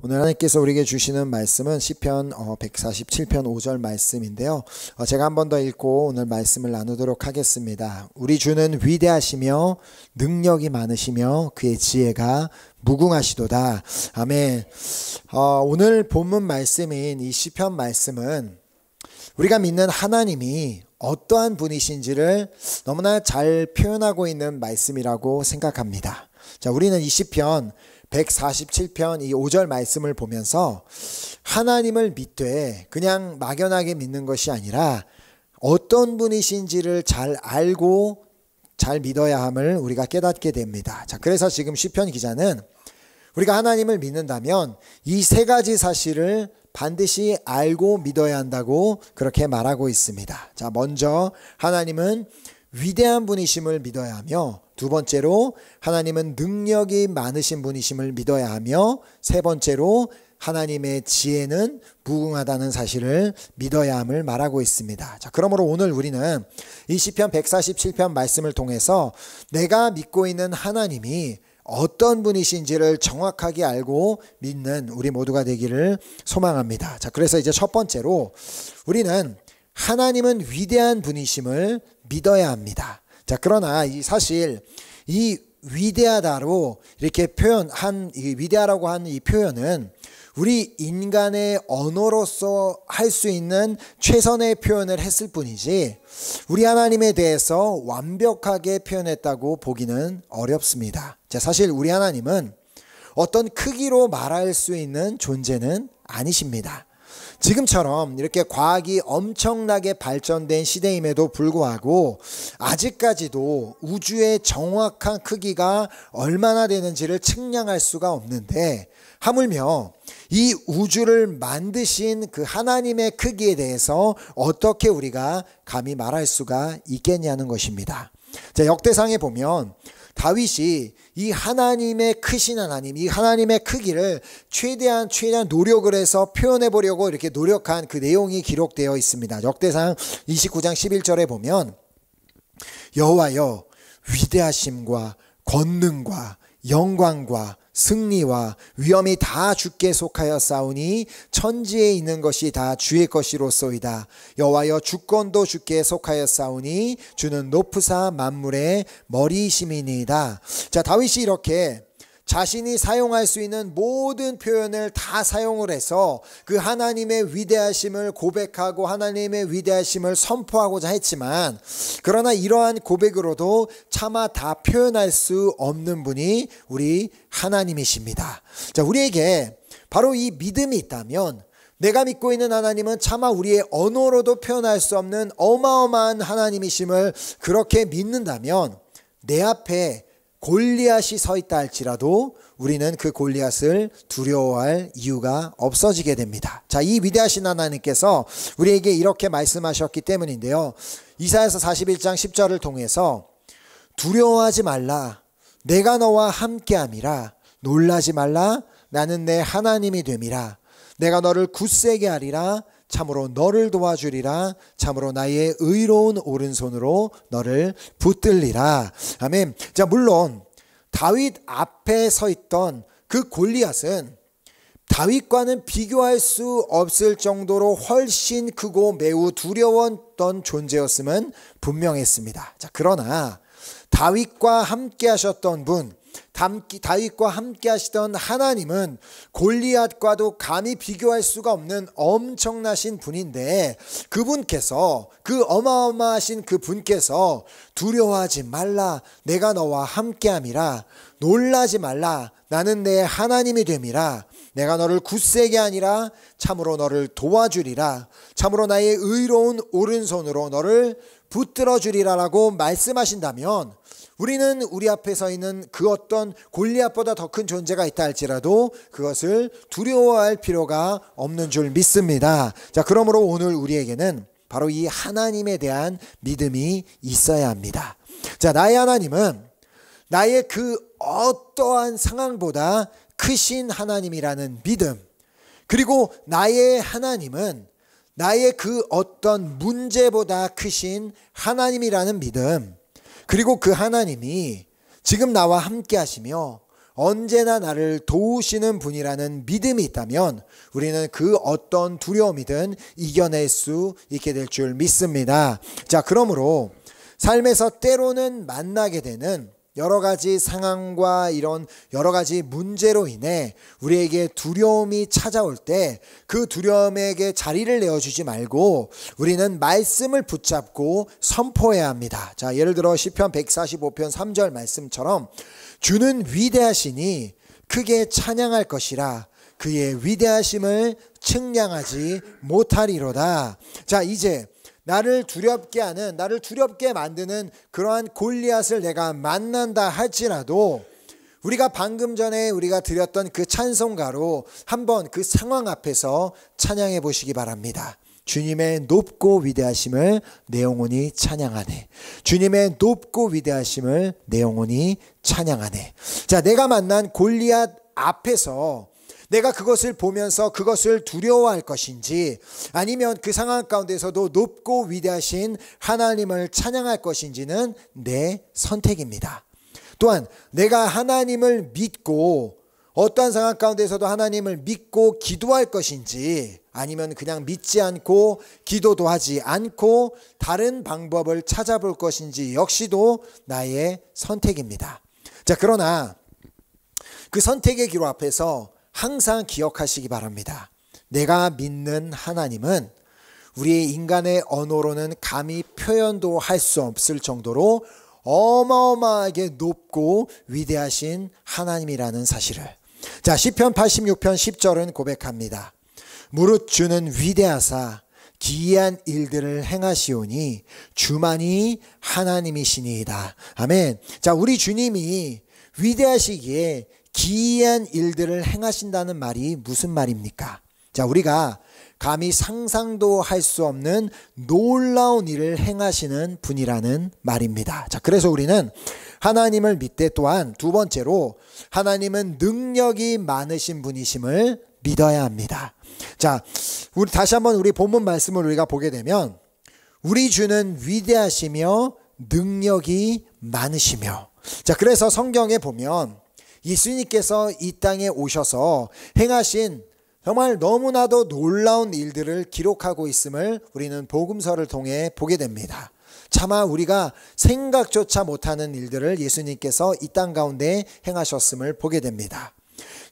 오늘 하나님께서 우리에게 주시는 말씀은 시편 147편 5절 말씀인데요. 제가 한 번 더 읽고 오늘 말씀을 나누도록 하겠습니다. 우리 주는 위대하시며 능력이 많으시며 그의 지혜가 무궁하시도다. 아멘. 오늘 본문 말씀인 이 시편 말씀은 우리가 믿는 하나님이 어떠한 분이신지를 너무나 잘 표현하고 있는 말씀이라고 생각합니다. 자, 우리는 이 시편 147편 이 5절 말씀을 보면서 하나님을 믿되 그냥 막연하게 믿는 것이 아니라 어떤 분이신지를 잘 알고 잘 믿어야 함을 우리가 깨닫게 됩니다. 자, 그래서 지금 시편 기자는 우리가 하나님을 믿는다면 이 세 가지 사실을 반드시 알고 믿어야 한다고 그렇게 말하고 있습니다. 자, 먼저 하나님은 위대한 분이심을 믿어야 하며, 두 번째로 하나님은 능력이 많으신 분이심을 믿어야 하며, 세 번째로 하나님의 지혜는 무궁하다는 사실을 믿어야 함을 말하고 있습니다. 자, 그러므로 오늘 우리는 이 시편 147편 말씀을 통해서 내가 믿고 있는 하나님이 어떤 분이신지를 정확하게 알고 믿는 우리 모두가 되기를 소망합니다. 자, 그래서 이제 첫 번째로 우리는 하나님은 위대한 분이심을 믿어야 합니다. 자, 그러나 사실 이 위대하다로 이렇게 표현한, 위대하라고 하는 이 표현은 우리 인간의 언어로서 할 수 있는 최선의 표현을 했을 뿐이지 우리 하나님에 대해서 완벽하게 표현했다고 보기는 어렵습니다. 자, 사실 우리 하나님은 어떤 크기로 말할 수 있는 존재는 아니십니다. 지금처럼 이렇게 과학이 엄청나게 발전된 시대임에도 불구하고 아직까지도 우주의 정확한 크기가 얼마나 되는지를 측량할 수가 없는데, 하물며 이 우주를 만드신 그 하나님의 크기에 대해서 어떻게 우리가 감히 말할 수가 있겠냐는 것입니다. 자, 역대상에 보면 다윗이 이 하나님의 크신 하나님, 이 하나님의 크기를 최대한 노력을 해서 표현해 보려고 이렇게 노력한 그 내용이 기록되어 있습니다. 역대상 29장 11절에 보면 여호와여, 위대하심과 권능과 영광과 승리와 위엄이 다 주께 속하였사오니 천지에 있는 것이 다 주의 것이로소이다. 여호와여, 주권도 주께 속하였사오니 주는 높으사 만물의 머리이심이니이다. 자, 다윗이 이렇게 자신이 사용할 수 있는 모든 표현을 다 사용을 해서 그 하나님의 위대하심을 고백하고 하나님의 위대하심을 선포하고자 했지만, 그러나 이러한 고백으로도 차마 다 표현할 수 없는 분이 우리 하나님이십니다. 자, 우리에게 바로 이 믿음이 있다면, 내가 믿고 있는 하나님은 차마 우리의 언어로도 표현할 수 없는 어마어마한 하나님이심을 그렇게 믿는다면, 내 앞에 골리앗이 서 있다 할지라도 우리는 그 골리앗을 두려워할 이유가 없어지게 됩니다. 자, 이 위대하신 하나님께서 우리에게 이렇게 말씀하셨기 때문인데요. 이사야서 41장 10절을 통해서 두려워하지 말라, 내가 너와 함께함이라. 놀라지 말라, 나는 내 하나님이 됨이라. 내가 너를 굳세게 하리라. 참으로 너를 도와주리라. 참으로 나의 의로운 오른손으로 너를 붙들리라. 아멘. 자, 물론 다윗 앞에 서 있던 그 골리앗은 다윗과는 비교할 수 없을 정도로 훨씬 크고 매우 두려웠던 존재였음은 분명했습니다. 자, 그러나 다윗과 함께 하셨던 분, 다윗과 함께 하시던 하나님은 골리앗과도 감히 비교할 수가 없는 엄청나신 분인데, 그분께서, 그 어마어마하신 그 분께서 두려워하지 말라, 내가 너와 함께함이라. 놀라지 말라, 나는 내 하나님이 됨이라. 내가 너를 굳세게 하니라. 참으로 너를 도와주리라. 참으로 나의 의로운 오른손으로 너를 붙들어 주리라라고 말씀하신다면, 우리는 우리 앞에 서 있는 그 어떤 골리앗보다 더 큰 존재가 있다 할지라도 그것을 두려워할 필요가 없는 줄 믿습니다. 자, 그러므로 오늘 우리에게는 바로 이 하나님에 대한 믿음이 있어야 합니다. 자, 나의 하나님은 나의 그 어떠한 상황보다 크신 하나님이라는 믿음, 그리고 나의 하나님은 나의 그 어떤 문제보다 크신 하나님이라는 믿음, 그리고 그 하나님이 지금 나와 함께 하시며 언제나 나를 도우시는 분이라는 믿음이 있다면 우리는 그 어떤 두려움이든 이겨낼 수 있게 될 줄 믿습니다. 자, 그러므로 삶에서 때로는 만나게 되는 여러 가지 상황과 이런 여러 가지 문제로 인해 우리에게 두려움이 찾아올 때 그 두려움에게 자리를 내어주지 말고 우리는 말씀을 붙잡고 선포해야 합니다. 자, 예를 들어 시편 145편 3절 말씀처럼 주는 위대하시니 크게 찬양할 것이라 그의 위대하심을 측량하지 못하리로다. 자, 이제 나를 두렵게 하는, 나를 두렵게 만드는 그러한 골리앗을 내가 만난다 할지라도 우리가 방금 전에 우리가 드렸던 그 찬송가로 한번 그 상황 앞에서 찬양해 보시기 바랍니다. 주님의 높고 위대하심을 내 영혼이 찬양하네. 주님의 높고 위대하심을 내 영혼이 찬양하네. 자, 내가 만난 골리앗 앞에서 내가 그것을 보면서 그것을 두려워할 것인지 아니면 그 상황 가운데서도 높고 위대하신 하나님을 찬양할 것인지는 내 선택입니다. 또한 내가 하나님을 믿고 어떠한 상황 가운데서도 하나님을 믿고 기도할 것인지 아니면 그냥 믿지 않고 기도도 하지 않고 다른 방법을 찾아볼 것인지 역시도 나의 선택입니다. 자, 그러나 그 선택의 기로 앞에서 항상 기억하시기 바랍니다. 내가 믿는 하나님은 우리의 인간의 언어로는 감히 표현도 할 수 없을 정도로 어마어마하게 높고 위대하신 하나님이라는 사실을. 자, 시편 86편 10절은 고백합니다. 무릇 주는 위대하사 기이한 일들을 행하시오니 주만이 하나님이시니이다. 아멘. 자, 우리 주님이 위대하시기에 기이한 일들을 행하신다는 말이 무슨 말입니까? 자, 우리가 감히 상상도 할 수 없는 놀라운 일을 행하시는 분이라는 말입니다. 자, 그래서 우리는 하나님을 믿되 또한 두 번째로 하나님은 능력이 많으신 분이심을 믿어야 합니다. 자, 우리 다시 한번 우리 본문 말씀을 우리가 보게 되면 우리 주는 위대하시며 능력이 많으시며. 자, 그래서 성경에 보면 예수님께서 이 땅에 오셔서 행하신 정말 너무나도 놀라운 일들을 기록하고 있음을 우리는 복음서를 통해 보게 됩니다. 차마 우리가 생각조차 못하는 일들을 예수님께서 이 땅 가운데 행하셨음을 보게 됩니다.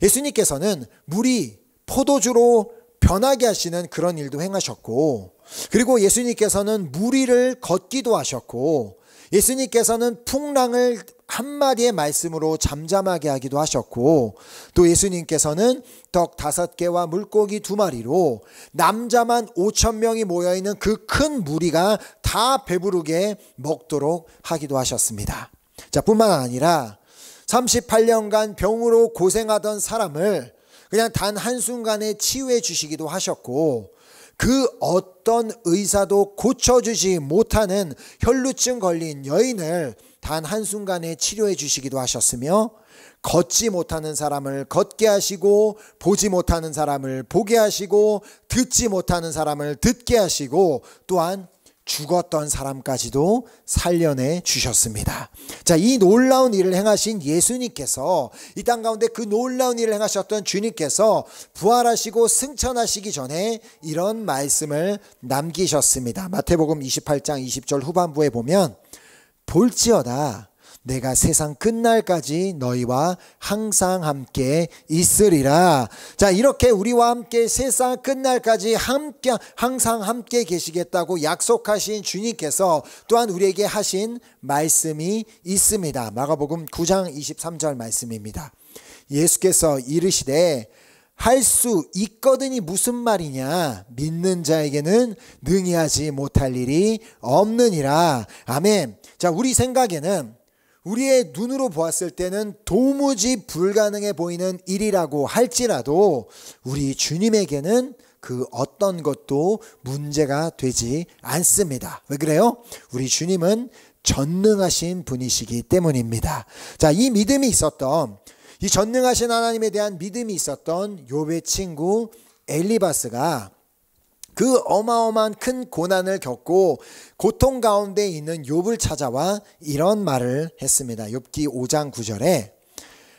예수님께서는 물이 포도주로 변하게 하시는 그런 일도 행하셨고, 그리고 예수님께서는 물 위를 걷기도 하셨고, 예수님께서는 풍랑을 한마디의 말씀으로 잠잠하게 하기도 하셨고, 또 예수님께서는 떡 5개와 물고기 2마리로 남자만 5,000명이 모여있는 그 큰 무리가 다 배부르게 먹도록 하기도 하셨습니다. 자, 뿐만 아니라 38년간 병으로 고생하던 사람을 그냥 단 한순간에 치유해 주시기도 하셨고, 그 어떤 의사도 고쳐주지 못하는 혈루증 걸린 여인을 단 한순간에 치료해 주시기도 하셨으며, 걷지 못하는 사람을 걷게 하시고, 보지 못하는 사람을 보게 하시고, 듣지 못하는 사람을 듣게 하시고, 또한 죽었던 사람까지도 살려내 주셨습니다. 자, 이 놀라운 일을 행하신 예수님께서, 이 땅 가운데 그 놀라운 일을 행하셨던 주님께서 부활하시고 승천하시기 전에 이런 말씀을 남기셨습니다. 마태복음 28장 20절 후반부에 보면 볼지어다 내가 세상 끝날까지 너희와 항상 함께 있으리라. 자, 이렇게 우리와 함께 세상 끝날까지 항상 함께 계시겠다고 약속하신 주님께서 또한 우리에게 하신 말씀이 있습니다. 마가복음 9장 23절 말씀입니다. 예수께서 이르시되 할 수 있거든이 무슨 말이냐? 믿는 자에게는 능히 하지 못할 일이 없느니라. 아멘. 자, 우리 생각에는, 우리의 눈으로 보았을 때는 도무지 불가능해 보이는 일이라고 할지라도 우리 주님에게는 그 어떤 것도 문제가 되지 않습니다. 왜 그래요? 우리 주님은 전능하신 분이시기 때문입니다. 자, 이 믿음이 있었던, 이 전능하신 하나님에 대한 믿음이 있었던 욥의 친구 엘리바스가 그 어마어마한 큰 고난을 겪고 고통 가운데 있는 욥을 찾아와 이런 말을 했습니다. 욥기 5장 9절에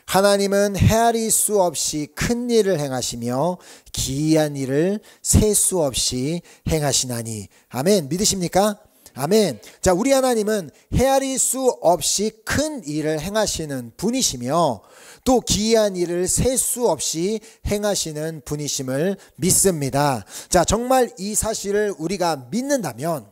하나님은 헤아릴 수 없이 큰 일을 행하시며 기이한 일을 셀 수 없이 행하시나니. 아멘. 믿으십니까? 아멘. 자, 우리 하나님은 헤아릴 수 없이 큰 일을 행하시는 분이시며 또 기이한 일을 셀 수 없이 행하시는 분이심을 믿습니다. 자, 정말 이 사실을 우리가 믿는다면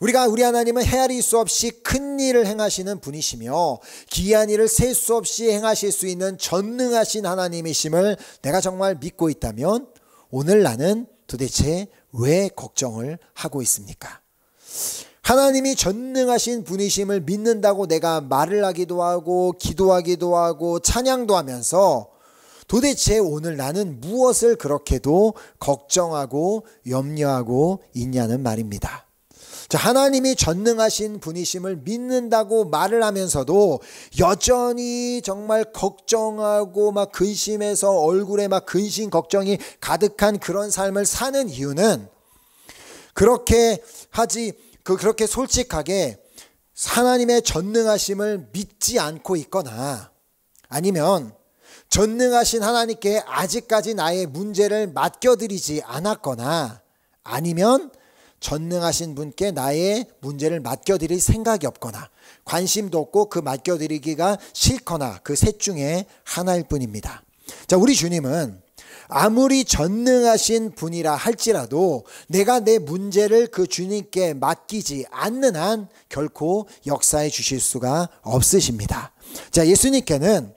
우리 하나님은 헤아릴 수 없이 큰 일을 행하시는 분이시며 기이한 일을 셀 수 없이 행하실 수 있는 전능하신 하나님이심을 내가 정말 믿고 있다면 오늘 나는 도대체 왜 걱정을 하고 있습니까? 하나님이 전능하신 분이심을 믿는다고 내가 말을 하기도 하고 기도하기도 하고 찬양도 하면서 도대체 오늘 나는 무엇을 그렇게도 걱정하고 염려하고 있냐는 말입니다. 자, 하나님이 전능하신 분이심을 믿는다고 말을 하면서도 여전히 정말 걱정하고 막 근심해서 얼굴에 막 근심 걱정이 가득한 그런 삶을 사는 이유는 그렇게 솔직하게 하나님의 전능하심을 믿지 않고 있거나 아니면 전능하신 하나님께 아직까지 나의 문제를 맡겨드리지 않았거나 아니면 전능하신 분께 나의 문제를 맡겨드릴 생각이 없거나 관심도 없고 그 맡겨드리기가 싫거나 그 셋 중에 하나일 뿐입니다. 자, 우리 주님은 아무리 전능하신 분이라 할지라도 내가 내 문제를 그 주님께 맡기지 않는 한 결코 역사해 주실 수가 없으십니다. 자, 예수님께는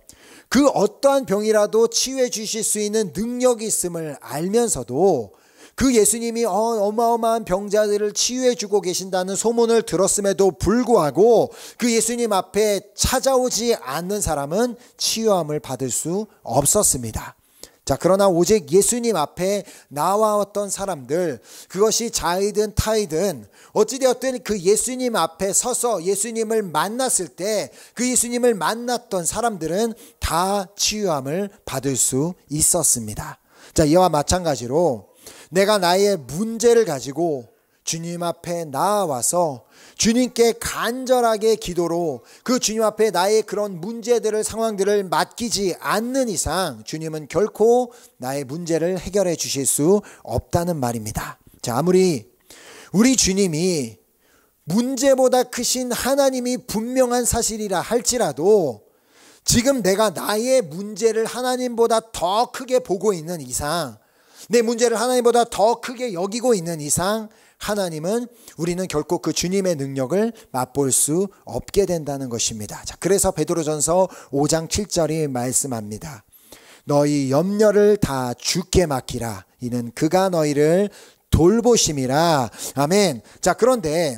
그 어떠한 병이라도 치유해 주실 수 있는 능력이 있음을 알면서도 그 예수님이 어마어마한 병자들을 치유해 주고 계신다는 소문을 들었음에도 불구하고 그 예수님 앞에 찾아오지 않는 사람은 치유함을 받을 수 없었습니다. 자, 그러나 오직 예수님 앞에 나와왔던 사람들, 그것이 자이든 타이든 어찌되었든 그 예수님 앞에 서서 예수님을 만났을 때 그 예수님을 만났던 사람들은 다 치유함을 받을 수 있었습니다. 자, 이와 마찬가지로 내가 나의 문제를 가지고 주님 앞에 나와서 주님께 간절하게 기도로 그 주님 앞에 나의 그런 문제들을 상황들을 맡기지 않는 이상 주님은 결코 나의 문제를 해결해 주실 수 없다는 말입니다. 자, 아무리 우리 주님이 문제보다 크신 하나님이 분명한 사실이라 할지라도 지금 내가 나의 문제를 하나님보다 더 크게 보고 있는 이상 내 문제를 하나님보다 더 크게 여기고 있는 이상 우리는 결코 그 주님의 능력을 맛볼 수 없게 된다는 것입니다. 자, 그래서 베드로전서 5장 7절이 말씀합니다. 너희 염려를 다 주께 맡기라. 이는 그가 너희를 돌보심이라. 아멘. 자, 그런데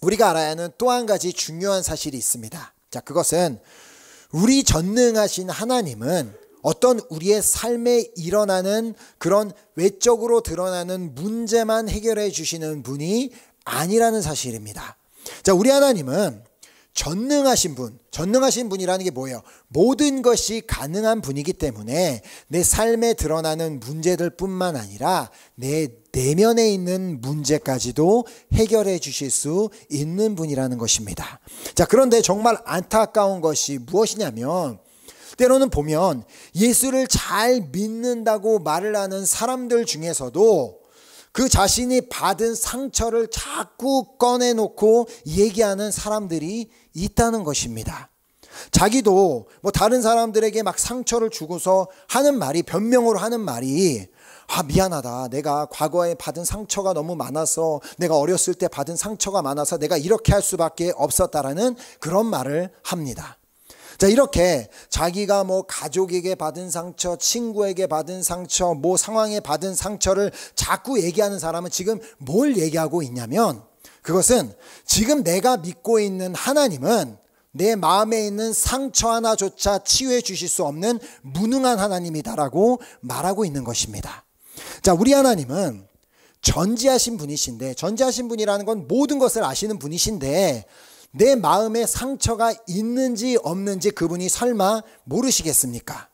우리가 알아야 하는 또 한 가지 중요한 사실이 있습니다. 자, 그것은 우리 전능하신 하나님은 어떤 우리의 삶에 일어나는 그런 외적으로 드러나는 문제만 해결해 주시는 분이 아니라는 사실입니다. 자, 우리 하나님은 전능하신 분이라는 게 뭐예요? 모든 것이 가능한 분이기 때문에 내 삶에 드러나는 문제들 뿐만 아니라 내 내면에 있는 문제까지도 해결해 주실 수 있는 분이라는 것입니다. 자, 그런데 정말 안타까운 것이 무엇이냐면 때로는 보면 예수를 잘 믿는다고 말을 하는 사람들 중에서도 그 자신이 받은 상처를 자꾸 꺼내놓고 얘기하는 사람들이 있다는 것입니다. 자기도 다른 사람들에게 막 상처를 주고서 하는 말이, 변명으로 하는 말이 미안하다. 내가 과거에 받은 상처가 너무 많아서, 내가 어렸을 때 받은 상처가 많아서 내가 이렇게 할 수밖에 없었다라는 그런 말을 합니다. 자, 이렇게 자기가 가족에게 받은 상처, 친구에게 받은 상처, 상황에 받은 상처를 자꾸 얘기하는 사람은 지금 뭘 얘기하고 있냐면 그것은 지금 내가 믿고 있는 하나님은 내 마음에 있는 상처 하나조차 치유해 주실 수 없는 무능한 하나님이다라고 말하고 있는 것입니다. 자, 우리 하나님은 전지하신 분이신데, 전지하신 분이라는 건 모든 것을 아시는 분이신데 내 마음에 상처가 있는지 없는지 그분이 설마 모르시겠습니까?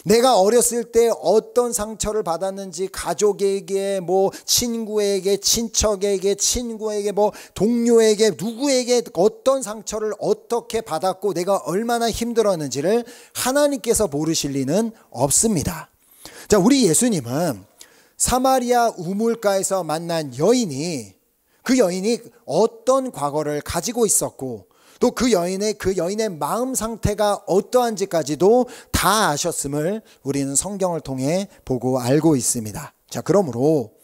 내가 어렸을 때 어떤 상처를 받았는지 가족에게 친구에게 친척에게 친구에게 동료에게 누구에게 어떤 상처를 어떻게 받았고 내가 얼마나 힘들었는지를 하나님께서 모르실 리는 없습니다. 자, 우리 예수님은 사마리아 우물가에서 만난 그 여인이 어떤 과거를 가지고 있었고 또 그 여인의 마음 상태가 어떠한지까지도 다 아셨음을 우리는 성경을 통해 보고 알고 있습니다. 자, 그러므로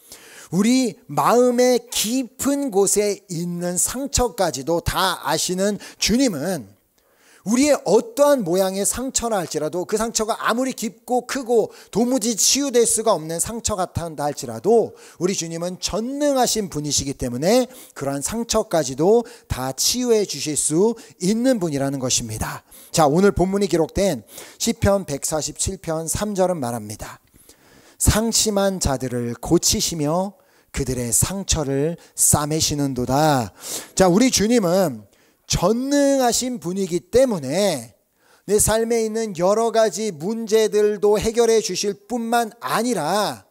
우리 마음의 깊은 곳에 있는 상처까지도 다 아시는 주님은 우리의 어떠한 모양의 상처라 할지라도 그 상처가 아무리 깊고 크고 도무지 치유될 수가 없는 상처 같다 할지라도 우리 주님은 전능하신 분이시기 때문에 그러한 상처까지도 다 치유해 주실 수 있는 분이라는 것입니다. 자, 오늘 본문이 기록된 시편 147편 3절은 말합니다. 상심한 자들을 고치시며 그들의 상처를 싸매시는도다. 자, 우리 주님은 전능하신 분이기 때문에 내 삶에 있는 여러 가지 문제들도 해결해 주실 뿐만 아니라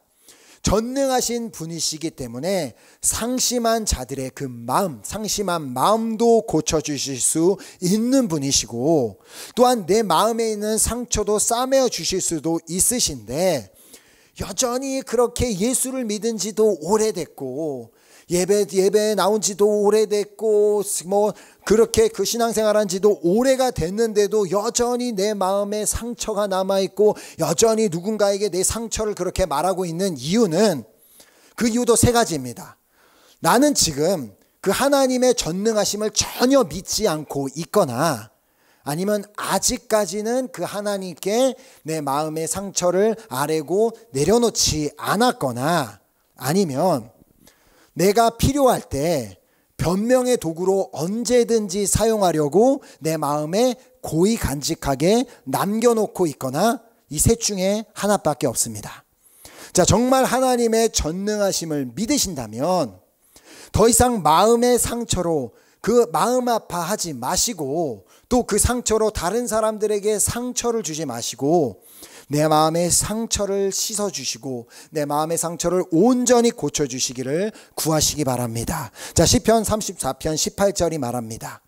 전능하신 분이시기 때문에 상심한 자들의 그 마음, 상심한 마음도 고쳐주실 수 있는 분이시고 또한 내 마음에 있는 상처도 싸매어 주실 수도 있으신데 여전히 그렇게 예수를 믿은 지도 오래됐고 예배에 나온 지도 오래됐고 그렇게 그 신앙생활한 지도 오래가 됐는데도 여전히 내 마음에 상처가 남아있고 여전히 누군가에게 내 상처를 그렇게 말하고 있는 이유는 그 이유도 세 가지입니다. 나는 지금 그 하나님의 전능하심을 전혀 믿지 않고 있거나 아니면 아직까지는 그 하나님께 내 마음의 상처를 아뢰고 내려놓지 않았거나 아니면 내가 필요할 때 변명의 도구로 언제든지 사용하려고 내 마음에 고이 간직하게 남겨놓고 있거나 이 셋 중에 하나밖에 없습니다. 자, 정말 하나님의 전능하심을 믿으신다면 더 이상 마음의 상처로 그 마음 아파하지 마시고 또 그 상처로 다른 사람들에게 상처를 주지 마시고 내 마음의 상처를 씻어주시고 내 마음의 상처를 온전히 고쳐주시기를 구하시기 바랍니다. 자, 시편 34편 18절이 말합니다.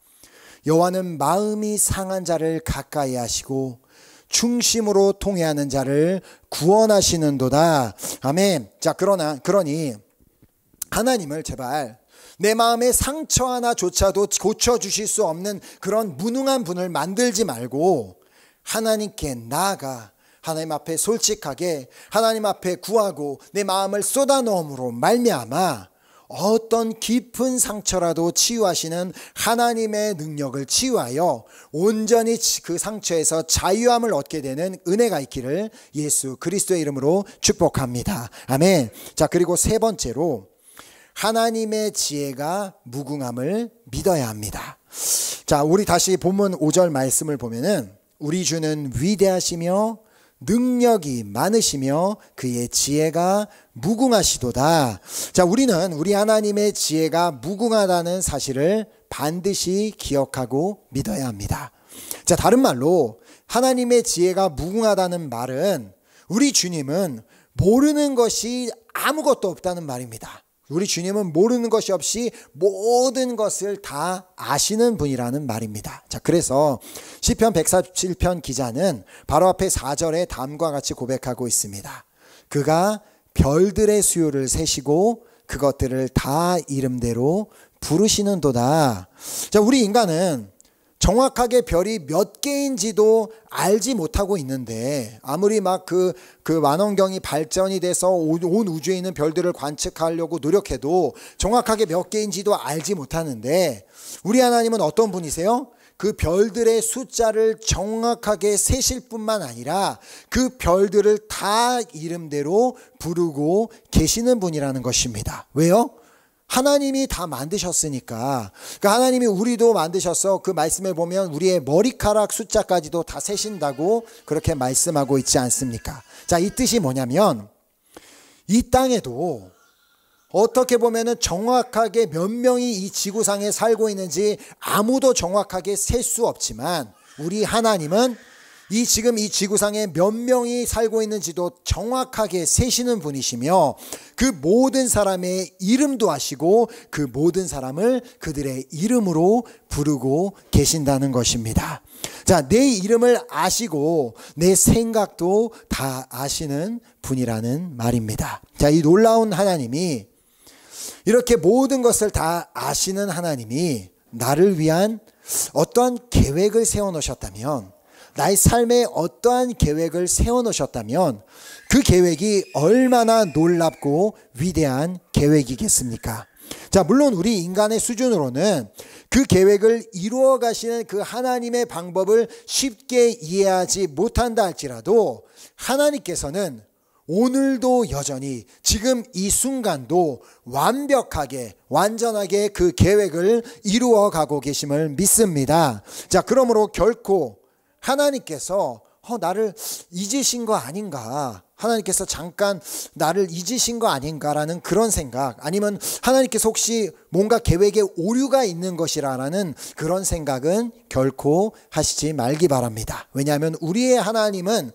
여호와는 마음이 상한 자를 가까이 하시고 충심으로 통회하는 자를 구원하시는도다. 아멘. 자, 그러니 하나님을 제발 내 마음의 상처 하나조차도 고쳐주실 수 없는 그런 무능한 분을 만들지 말고 하나님께 나아가 하나님 앞에 솔직하게 하나님 앞에 구하고 내 마음을 쏟아넣음으로 말미암아 어떤 깊은 상처라도 치유하시는 하나님의 능력을 치유하여 온전히 그 상처에서 자유함을 얻게 되는 은혜가 있기를 예수 그리스도의 이름으로 축복합니다. 아멘. 자, 그리고 세 번째로 하나님의 지혜가 무궁함을 믿어야 합니다. 자, 우리 다시 본문 5절 말씀을 보면은 우리 주는 위대하시며 능력이 많으시며 그의 지혜가 무궁하시도다. 자, 우리는 우리 하나님의 지혜가 무궁하다는 사실을 반드시 기억하고 믿어야 합니다. 자, 다른 말로 하나님의 지혜가 무궁하다는 말은 우리 주님은 모르는 것이 아무것도 없다는 말입니다. 우리 주님은 모르는 것이 없이 모든 것을 다 아시는 분이라는 말입니다. 자, 그래서 시편 147편 기자는 바로 앞에 4절에 다음과 같이 고백하고 있습니다. 그가 별들의 수요를 세시고 그것들을 다 이름대로 부르시는도다. 자, 우리 인간은 정확하게 별이 몇 개인지도 알지 못하고 있는데 아무리 막 그 만원경이 발전이 돼서 온 우주에 있는 별들을 관측하려고 노력해도 정확하게 몇 개인지도 알지 못하는데 우리 하나님은 어떤 분이세요? 그 별들의 숫자를 정확하게 세실 뿐만 아니라 그 별들을 다 이름대로 부르고 계시는 분이라는 것입니다. 왜요? 하나님이 다 만드셨으니까. 그러니까 하나님이 우리도 만드셔서 그 말씀에 보면 우리의 머리카락 숫자까지도 다 세신다고 그렇게 말씀하고 있지 않습니까? 자, 이 뜻이 뭐냐면 이 땅에도 어떻게 보면은 정확하게 몇 명이 이 지구상에 살고 있는지 아무도 정확하게 셀 수 없지만 우리 하나님은 지금 이 지구상에 몇 명이 살고 있는지도 정확하게 세시는 분이시며 그 모든 사람의 이름도 아시고 그 모든 사람을 그들의 이름으로 부르고 계신다는 것입니다. 자, 내 이름을 아시고 내 생각도 다 아시는 분이라는 말입니다. 자, 이 놀라운 하나님이, 이렇게 모든 것을 다 아시는 하나님이 나를 위한 어떠한 계획을 세워놓으셨다면, 나의 삶에 어떠한 계획을 세워놓으셨다면 그 계획이 얼마나 놀랍고 위대한 계획이겠습니까? 자, 물론 우리 인간의 수준으로는 그 계획을 이루어 가시는 그 하나님의 방법을 쉽게 이해하지 못한다 할지라도 하나님께서는 오늘도 여전히 지금 이 순간도 완벽하게 완전하게 그 계획을 이루어 가고 계심을 믿습니다. 자, 그러므로 결코 하나님께서 나를 잊으신 거 아닌가, 하나님께서 잠깐 나를 잊으신 거 아닌가라는 그런 생각, 아니면 하나님께서 혹시 뭔가 계획에 오류가 있는 것이라는 그런 생각은 결코 하시지 말기 바랍니다. 왜냐하면 우리의 하나님은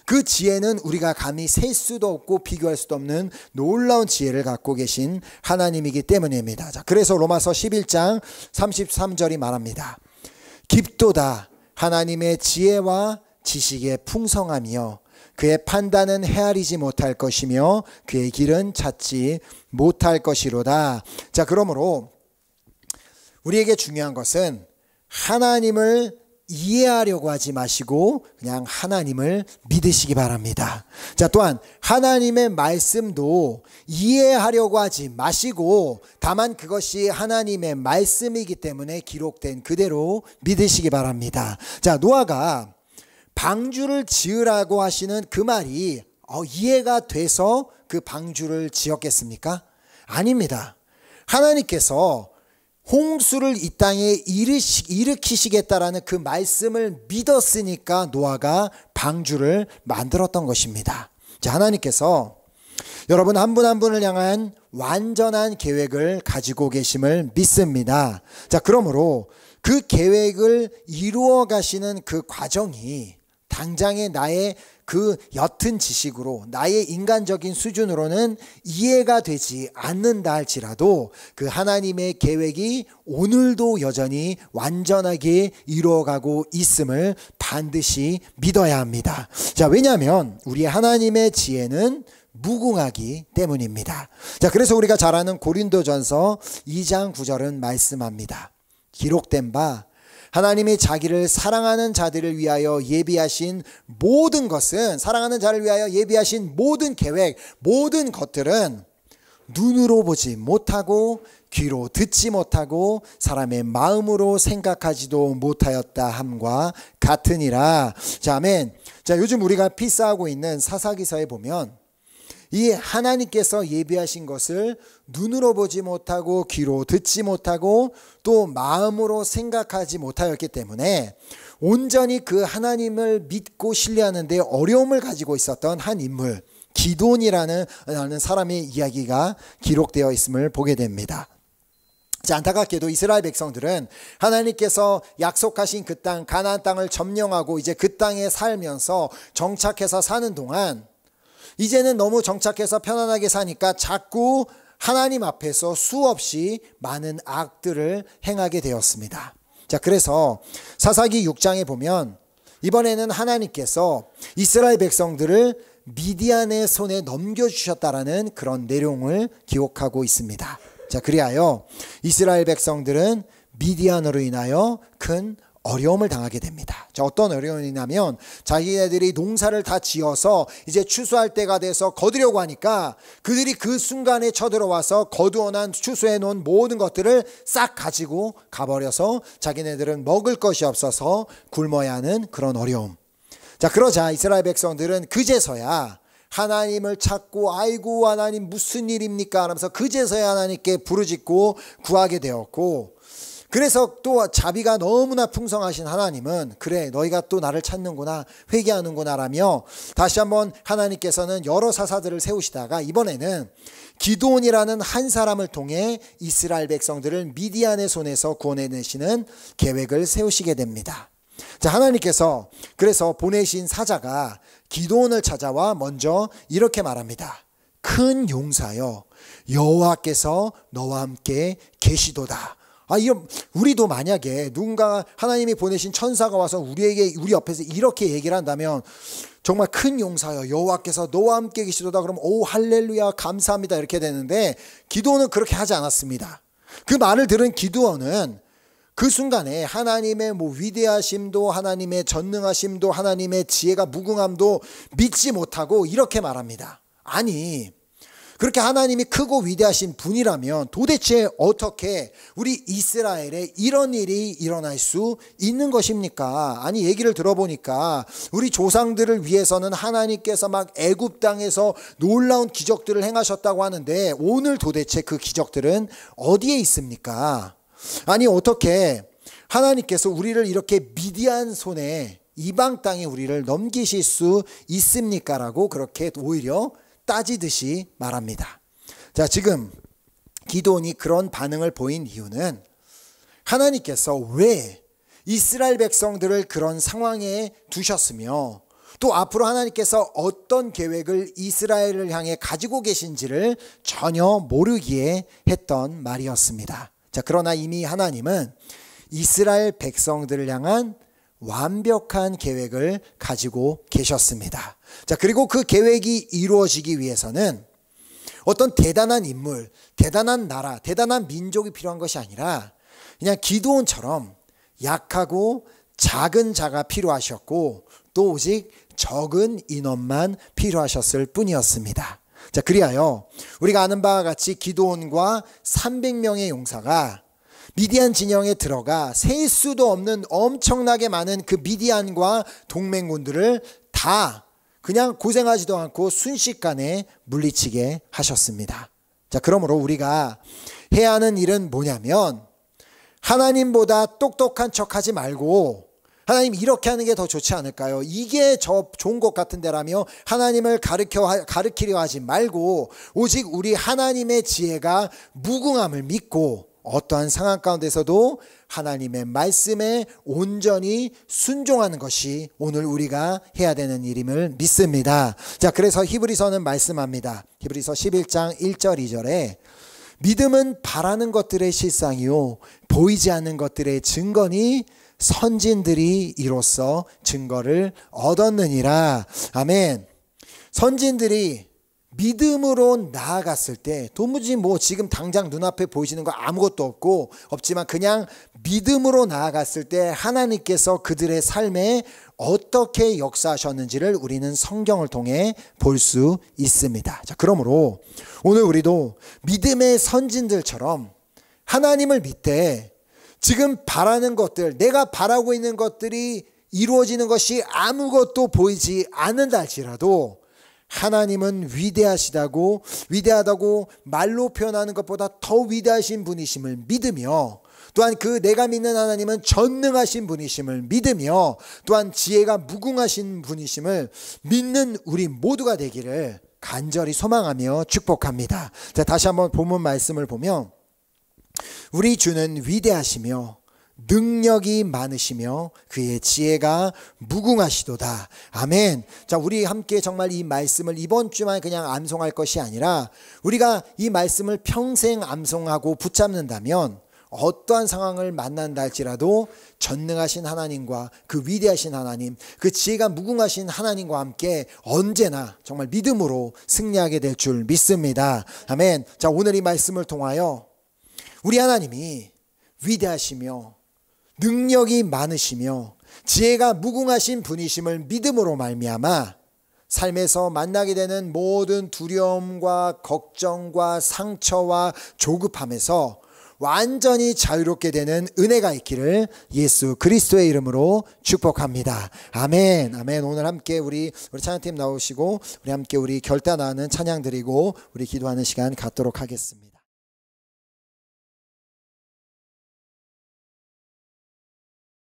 그 지혜는 우리가 감히 셀 수도 없고 비교할 수도 없는 놀라운 지혜를 갖고 계신 하나님이기 때문입니다. 자, 그래서 로마서 11장 33절이 말합니다. 깊도다 하나님의 지혜와 지식의 풍성하며 그의 판단은 헤아리지 못할 것이며 그의 길은 찾지 못할 것이로다. 자, 그러므로 우리에게 중요한 것은 하나님을 이해하려고 하지 마시고 그냥 하나님을 믿으시기 바랍니다. 자, 또한 하나님의 말씀도 이해하려고 하지 마시고 다만 그것이 하나님의 말씀이기 때문에 기록된 그대로 믿으시기 바랍니다. 자, 노아가 방주를 지으라고 하시는 그 말이 이해가 돼서 그 방주를 지었겠습니까? 아닙니다. 하나님께서 홍수를 이 땅에 일으키시겠다라는 그 말씀을 믿었으니까 노아가 방주를 만들었던 것입니다. 자, 하나님께서 여러분 한 분 한 분을 향한 완전한 계획을 가지고 계심을 믿습니다. 자, 그러므로 그 계획을 이루어 가시는 그 과정이 당장의 나의 그 옅은 지식으로, 나의 인간적인 수준으로는 이해가 되지 않는다 할지라도 그 하나님의 계획이 오늘도 여전히 완전하게 이루어가고 있음을 반드시 믿어야 합니다. 자, 왜냐하면 우리 하나님의 지혜는 무궁하기 때문입니다. 자, 그래서 우리가 잘 아는 고린도전서 2장 9절은 말씀합니다. 기록된 바 하나님이 자기를 사랑하는 자들을 위하여 예비하신 모든 것은, 사랑하는 자를 위하여 예비하신 모든 계획, 모든 것들은 눈으로 보지 못하고 귀로 듣지 못하고 사람의 마음으로 생각하지도 못하였다 함과 같으니라. 자, 아멘. 자, 요즘 우리가 필사하고 있는 사사기서에 보면 이 하나님께서 예비하신 것을 눈으로 보지 못하고 귀로 듣지 못하고 또 마음으로 생각하지 못하였기 때문에 온전히 그 하나님을 믿고 신뢰하는 데 어려움을 가지고 있었던 한 인물, 기드온이라는 사람의 이야기가 기록되어 있음을 보게 됩니다. 자, 안타깝게도 이스라엘 백성들은 하나님께서 약속하신 그 땅, 가나안 땅을 점령하고 이제 그 땅에 살면서 정착해서 사는 동안 이제는 너무 정착해서 편안하게 사니까 자꾸 하나님 앞에서 수없이 많은 악들을 행하게 되었습니다. 자, 그래서 사사기 6장에 보면 이번에는 하나님께서 이스라엘 백성들을 미디안의 손에 넘겨주셨다라는 그런 내용을 기록하고 있습니다. 자, 그리하여 이스라엘 백성들은 미디안으로 인하여 큰 어려움을 당하게 됩니다. 자, 어떤 어려움이냐면 자기네들이 농사를 다 지어서 이제 추수할 때가 돼서 거두려고 하니까 그들이 그 순간에 쳐들어와서 거두어난 추수해 놓은 모든 것들을 싹 가지고 가버려서 자기네들은 먹을 것이 없어서 굶어야 하는 그런 어려움. 자, 그러자 이스라엘 백성들은 그제서야 하나님을 찾고 아이고 하나님 무슨 일입니까 하면서 그제서야 하나님께 부르짖고 구하게 되었고, 그래서 또 자비가 너무나 풍성하신 하나님은 그래 너희가 또 나를 찾는구나 회개하는구나 라며 다시 한번 하나님께서는 여러 사사들을 세우시다가 이번에는 기드온이라는 한 사람을 통해 이스라엘 백성들을 미디안의 손에서 구원해내시는 계획을 세우시게 됩니다. 자, 하나님께서 그래서 보내신 사자가 기드온을 찾아와 먼저 이렇게 말합니다. 큰 용사여, 여호와께서 너와 함께 계시도다. 우리도 만약에 누군가 하나님이 보내신 천사가 와서 우리 옆에서 이렇게 얘기를 한다면 정말 큰 용사여, 여호와께서 너와 함께 계시도다. 그러면 오 할렐루야 감사합니다 이렇게 되는데 기드온은 그렇게 하지 않았습니다. 그 말을 들은 기드온은 그 순간에 하나님의 위대하심도, 하나님의 전능하심도, 하나님의 지혜가 무궁함도 믿지 못하고 이렇게 말합니다. 아니, 그렇게 하나님이 크고 위대하신 분이라면 도대체 어떻게 우리 이스라엘에 이런 일이 일어날 수 있는 것입니까? 아니, 얘기를 들어보니까 우리 조상들을 위해서는 하나님께서 막 애굽 땅에서 놀라운 기적들을 행하셨다고 하는데 오늘 도대체 그 기적들은 어디에 있습니까? 아니, 어떻게 하나님께서 우리를 이렇게 미디안 손에 이방 땅에 우리를 넘기실 수 있습니까? 라고 그렇게 오히려 따지듯이 말합니다. 자, 지금 기드온이 그런 반응을 보인 이유는 하나님께서 왜 이스라엘 백성들을 그런 상황에 두셨으며 또 앞으로 하나님께서 어떤 계획을 이스라엘을 향해 가지고 계신지를 전혀 모르기에 했던 말이었습니다. 자, 그러나 이미 하나님은 이스라엘 백성들을 향한 완벽한 계획을 가지고 계셨습니다. 자, 그리고 그 계획이 이루어지기 위해서는 어떤 대단한 인물, 대단한 나라, 대단한 민족이 필요한 것이 아니라 그냥 기드온처럼 약하고 작은 자가 필요하셨고 또 오직 적은 인원만 필요하셨을 뿐이었습니다. 자, 그리하여 우리가 아는 바와 같이 기드온과 300명의 용사가 미디안 진영에 들어가 셀 수도 없는 엄청나게 많은 그 미디안과 동맹군들을 다 그냥 고생하지도 않고 순식간에 물리치게 하셨습니다. 자, 그러므로 우리가 해야 하는 일은 뭐냐면 하나님보다 똑똑한 척하지 말고 하나님 이렇게 하는 게 더 좋지 않을까요? 이게 좋은 것 같은데라며 하나님을 가르치려 하지 말고 오직 우리 하나님의 지혜가 무궁함을 믿고 어떠한 상황 가운데서도 하나님의 말씀에 온전히 순종하는 것이 오늘 우리가 해야 되는 일임을 믿습니다. 자, 그래서 히브리서는 말씀합니다. 히브리서 11장 1절 2절에 믿음은 바라는 것들의 실상이요 보이지 않는 것들의 증거니 선진들이 이로써 증거를 얻었느니라. 아멘. 선진들이 믿음으로 나아갔을 때 도무지 지금 당장 눈앞에 보이시는 거 아무것도 없지만 그냥 믿음으로 나아갔을 때 하나님께서 그들의 삶에 어떻게 역사하셨는지를 우리는 성경을 통해 볼 수 있습니다. 자, 그러므로 오늘 우리도 믿음의 선진들처럼 하나님을 믿되 지금 바라는 것들, 내가 바라고 있는 것들이 이루어지는 것이 아무것도 보이지 않는다 할지라도 하나님은 위대하다고 말로 표현하는 것보다 더 위대하신 분이심을 믿으며 또한 그 내가 믿는 하나님은 전능하신 분이심을 믿으며 또한 지혜가 무궁하신 분이심을 믿는 우리 모두가 되기를 간절히 소망하며 축복합니다. 자, 다시 한번 본문 말씀을 보면 우리 주는 위대하시며 능력이 많으시며 그의 지혜가 무궁하시도다. 아멘. 자, 우리 함께 정말 이 말씀을 이번 주만 그냥 암송할 것이 아니라 우리가 이 말씀을 평생 암송하고 붙잡는다면 어떠한 상황을 만난다 할지라도 전능하신 하나님과 그 위대하신 하나님, 그 지혜가 무궁하신 하나님과 함께 언제나 정말 믿음으로 승리하게 될 줄 믿습니다. 아멘. 자, 오늘 이 말씀을 통하여 우리 하나님이 위대하시며 능력이 많으시며 지혜가 무궁하신 분이심을 믿음으로 말미암아 삶에서 만나게 되는 모든 두려움과 걱정과 상처와 조급함에서 완전히 자유롭게 되는 은혜가 있기를 예수 그리스도의 이름으로 축복합니다. 아멘. 아멘. 오늘 함께 우리 찬양팀 나오시고 우리 함께 우리 결단하는 찬양 드리고 우리 기도하는 시간 갖도록 하겠습니다.